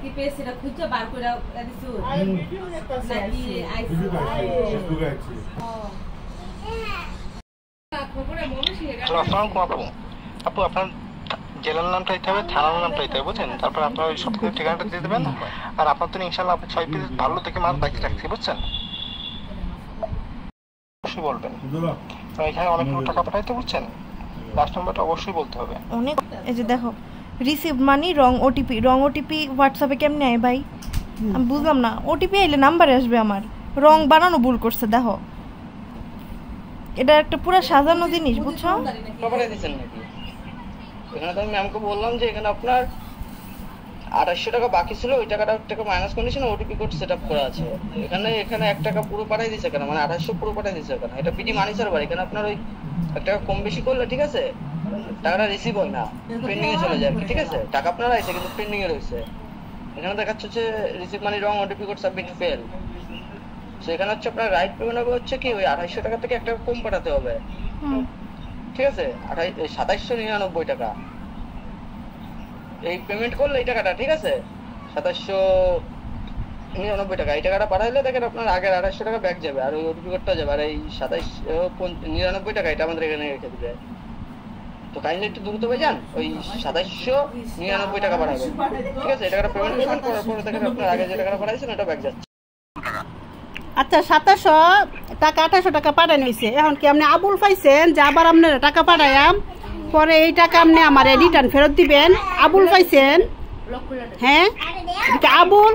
কি পেছে এটা খুঁজে বার করে দিছো আই ভিডিও দেখতাছি নাকি আইছি ফেসবুকে আইছি খবরে মনসি আসসালামু আলাইকুম আপু আপনার জেলার নামটা দিতে হবে, থানার নামটা দিতে হবে, বুঝছেন? তারপর আপনার ওই সব কিছু ঠিকানাটা দিয়ে দেবেন। আর আপনার তো ইনশাল্লাহ আপনি 6 পিস ভালো থেকে মাছ বাকি রাখছি, বুঝছেন? অবশ্যই বলবেন, এখানে অনেকগুলো টাকা পাঠাইতে, বুঝছেন? লাস্ট নাম্বারটা অবশ্যই বলতে হবে। অনেক এই যে দেখো রিসিভ মানি রং ওটিপি হোয়াটসঅ্যাপে কেমনে আয় ভাই? আমি বুঝলাম না। ওটিপি আইলে নাম্বারে আসবে আমার, রং বানানো ভুল করছে। দেখো এটা একটা পুরো সাজানো জিনিস, বুঝছো? পাঠাই দিয়েছেন নাকি? এখানে তো আমি ম্যামকে বললাম যে এখানে আপনার 2800 টাকা বাকি ছিল, ওই টাকা minus condition OTP code setup করা আছে। এখানে 1 টাকা পুরো পাঠাই দিয়েছে কেন, মানে 2800 পুরো পাঠাই দিয়েছে কেন? এটা পিডি মানি সার্ভার, এখানে আপনার ওই 1 টাকা কম বেশি করলে ঠিক আছে টাকাটা রিসিভ হয় না, পেন্ডিং এ চলে যায়, ঠিক আছে? টাকা আপনার আইছে কিন্তু পেন্ডিং এ রয়েছে। এখানে দেখাচ্ছে যে receive money wrong OTP code submit fail. So এখানে হচ্ছে আপনার রাইট পেমেন্ট হবে হচ্ছে কি ওই 2800 টাকা থেকে 1 টাকা কম পাঠাতে হবে, ঠিক আছে? 2799 টাকা এই পেমেন্ট করলে এই টাকাটা, ঠিক আছে? 2799 টাকা এই টাকাটা পাঠাইলে দেখেন আপনার আগের 2800 টাকা ব্যাক যাবে, আর ওই ওটিপি কোডটা যাবে, আর এই 2799 টাকা এটা আমাদের এখানে রেখে দিবে। তো কাইন্ডলি একটু দ্রুত হয়ে যান, ওই 2799 টাকা পাঠাবেন, ঠিক আছে? এই টাকাটা পেমেন্ট করার পরে দেখেন আপনার আগে যে টাকাটা পাঠাইছেন ওটা ব্যাক যাচ্ছে। আচ্ছা 2700 টাকা 2800 টাকা পাঠানো হয়েছে। এখন কি আপনি আবুল পাইছেন যে আবার আপনার টাকা পাঠায়াম পরে এই টাকা আপনি আমার রিটার্ন ফেরত দিবেন? আবুল পাইছেন? হ্যাঁ আবুল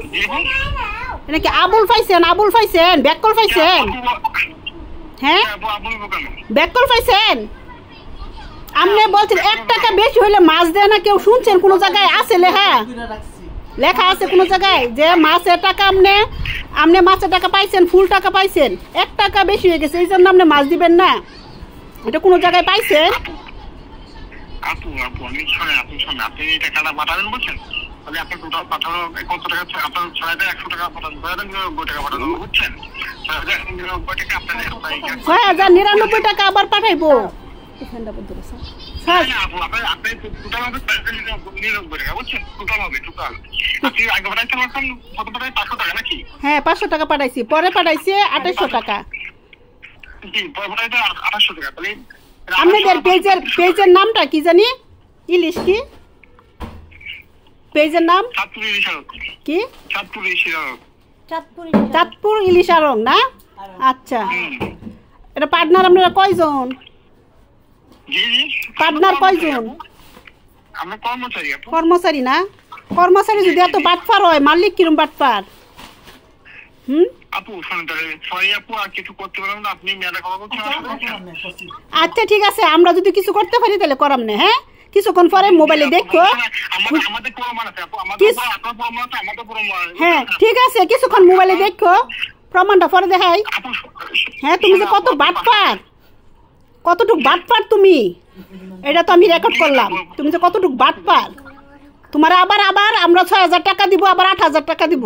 নাকি আবুল পাইছেন? আবুল পাইছেন? ব্যাককল পাইছেন? হ্যাঁ ব্যাককল পাইছেন? আপনি বলছেন 1 টাকা বেশি হইলে মাছ দেয় না, কেউ শুনছেন? কোন জায়গায় আছে লেখা আছে কোন জায়গায় যে মাছের টাকা আপনি মাছের টাকা পাইছেন, ফুল টাকা পাইছেন? 1 টাকা বেশি হয়ে গেছে এই জন্য আপনি মাছ দিবেন না? এটা কোন জায়গায় পাইছেন? আপু আমি শুনে আপনি এই টাকাটা পাঠাবেন, বুঝছেন? তাহলে আপনি টোটাল পাঠানো কত টাকা? আপনার 6100 টাকা পাঠানো, 6099 টাকা পাঠানো, বুঝছেন? 6099 টাকা আপনাদের 6099 টাকা আবার পাঠাইবো? হ্যাঁ 500 টাকা পাঠাইছি, পরে পাঠাইছি 2800 টাকা। আপনাদের পেজের নামটা কি জানি? ইলিশ কি পেজের নাম? কি চাঁদপুর ইলিশ আড়ং না? আচ্ছা এটা পার্টনার আপনারা কয়জন? পার্টনার কয়জন? কর্মচারী না? কর্মচারী যদি এত বাটপার হয় মালিক কিরম বাটপার? আচ্ছা ঠিক আছে, আমরা যদি কিছু করতে পারি তাহলে করাম না। হ্যাঁ কিছুক্ষণ পরে মোবাইলে দেখো। হ্যাঁ ঠিক আছে কিছুক্ষণ মোবাইলে দেখো, প্রমাণটা পরে দেখাই। হ্যাঁ তুমি যে কত বাটপার, কতটুক বাটপার তুমি, এটা তো আমি রেকর্ড করলাম। তুমি যে কতটুক বাটপার, তোমার আবার আমরা 6000 টাকা দিব, আবার 8000 টাকা দিব।